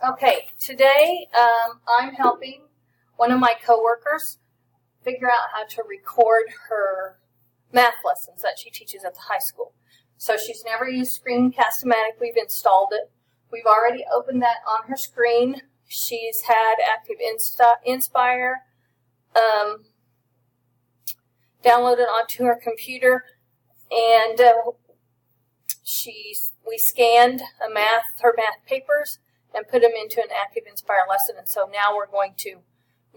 Okay, today I'm helping one of my coworkers figure out how to record her math lessons that she teaches at the high school. So she's never used Screencast-O-Matic. We've installed it. We've already opened that on her screen. She's had Active Inspire downloaded onto her computer, and we scanned her math papers and put them into an Active Inspire lesson. And so now we're going to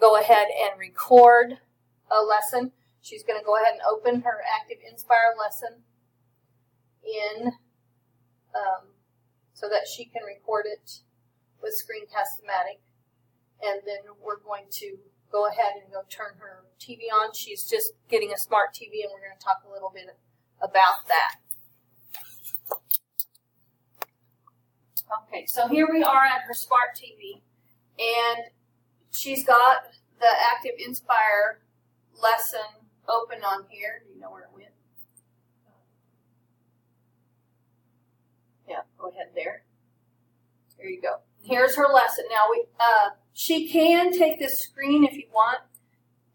go ahead and record a lesson. She's going to go ahead and open her Active Inspire lesson in so that she can record it with Screencast-O-Matic. And then we're going to go ahead and go turn her TV on. She's just getting a smart TV, and we're going to talk a little bit about that. Okay, so here we are at her smart TV, and she's got the Active Inspire lesson open on here. Do you know where it went? Yeah, go ahead there. There you go. Here's her lesson. Now, she can take this screen if you want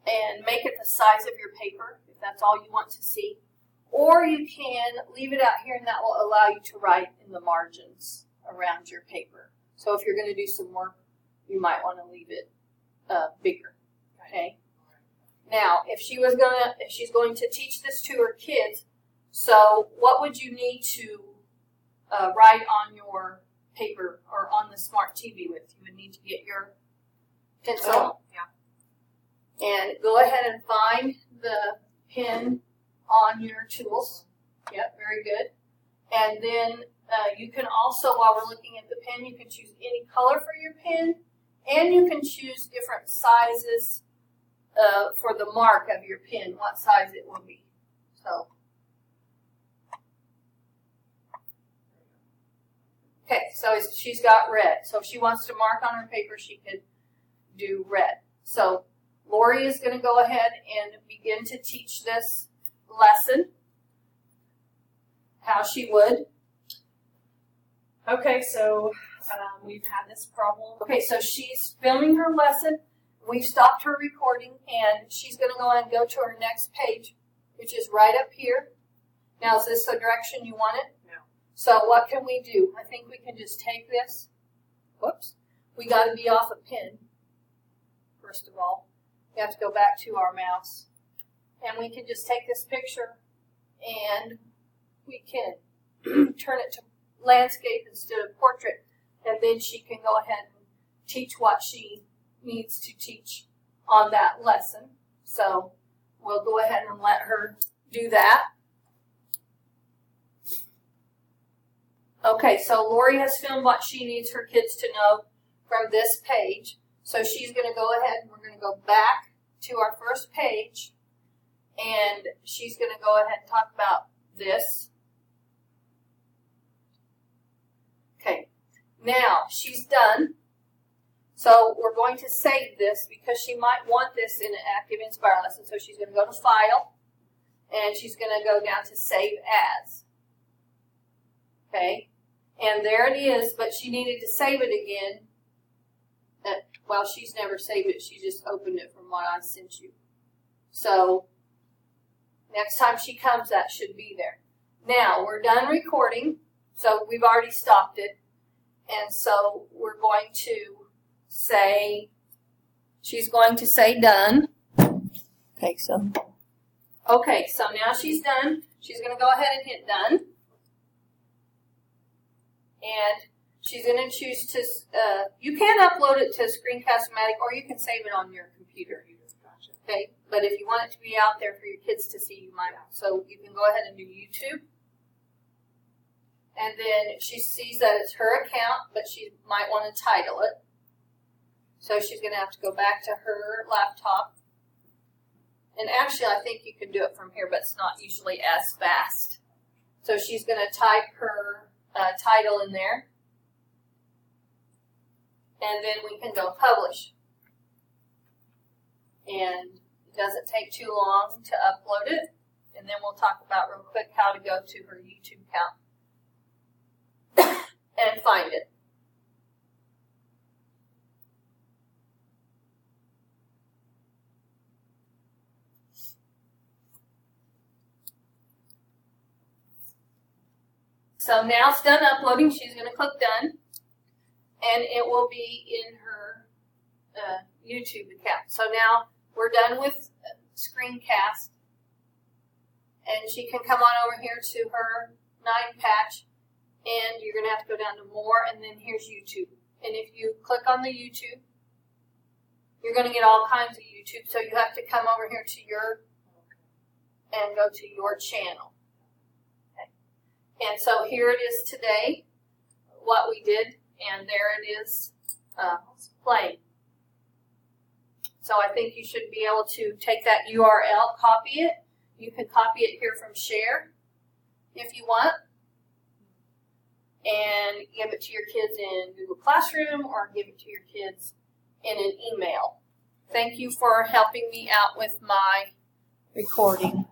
and make it the size of your paper, if that's all you want to see. Or you can leave it out here, and that will allow you to write in the margins around your paper. So if you're going to do some work, you might want to leave it bigger. Okay. Now, if she's going to teach this to her kids, so what would you need to write on your paper or on the smart TV with? You would need to get your pencil. Yeah. And go ahead and find the pen on your tools. Yep, very good. And then you can also, while we're looking at the pen, you can choose any color for your pen, and you can choose different sizes for the mark of your pen, what size it will be. So, okay, so she's got red. So if she wants to mark on her paper, she could do red. So Lori is going to go ahead and begin to teach this lesson how she would. Okay, so we've had this problem. Okay, so she's filming her lesson. We've stopped her recording, and she's going to go ahead and go to her next page, which is right up here. Now, is this the direction you want it? No. So what can we do? I think we can just take this. Whoops. We got to be off a pin, first of all. We have to go back to our mouse. And we can just take this picture, and we can turn it to landscape instead of portrait, and then she can go ahead and teach what she needs to teach on that lesson. So we'll go ahead and let her do that. Okay, so Lori has filmed what she needs her kids to know from this page. So she's going to go ahead and we're going to go back to our first page, and she's going to go ahead and talk about this. Okay, now she's done. So we're going to save this because she might want this in an Active Inspire lesson. So she's going to go to File, and she's going to go down to Save As. Okay, and there it is, but she needed to save it again. Well, she's never saved it. She just opened it from what I sent you. So next time she comes, that should be there. Now, we're done recording. So we've already stopped it. And so we're going to say, she's going to say done. Okay, so now she's done. She's going to go ahead and hit done. And she's going to choose to, you can upload it to Screencast-O-Matic, or you can save it on your computer. Okay, but if you want it to be out there for your kids to see, you might. So you can go ahead and do YouTube. And then she sees that it's her account, but she might want to title it. So she's going to have to go back to her laptop. And actually, I think you can do it from here, but it's not usually as fast. So she's going to type her title in there. And then we can go publish. And it doesn't take too long to upload it. And then we'll talk about real quick how to go to her YouTube. YouTube account and find it. So now it's done uploading. She's going to click done, and it will be in her YouTube account. So now we're done with screencast, and she can come on over here to her 9 patch, and you're going to have to go down to more, and then here's YouTube. And if you click on the YouTube, you're going to get all kinds of YouTube. So you have to come over here to your and go to your channel. Okay. And so here it is today, what we did, and there it is playing. So I think you should be able to take that URL, copy it. You can copy it here from Share if you want, and give it to your kids in Google Classroom or give it to your kids in an email. Thank you for helping me out with my recording.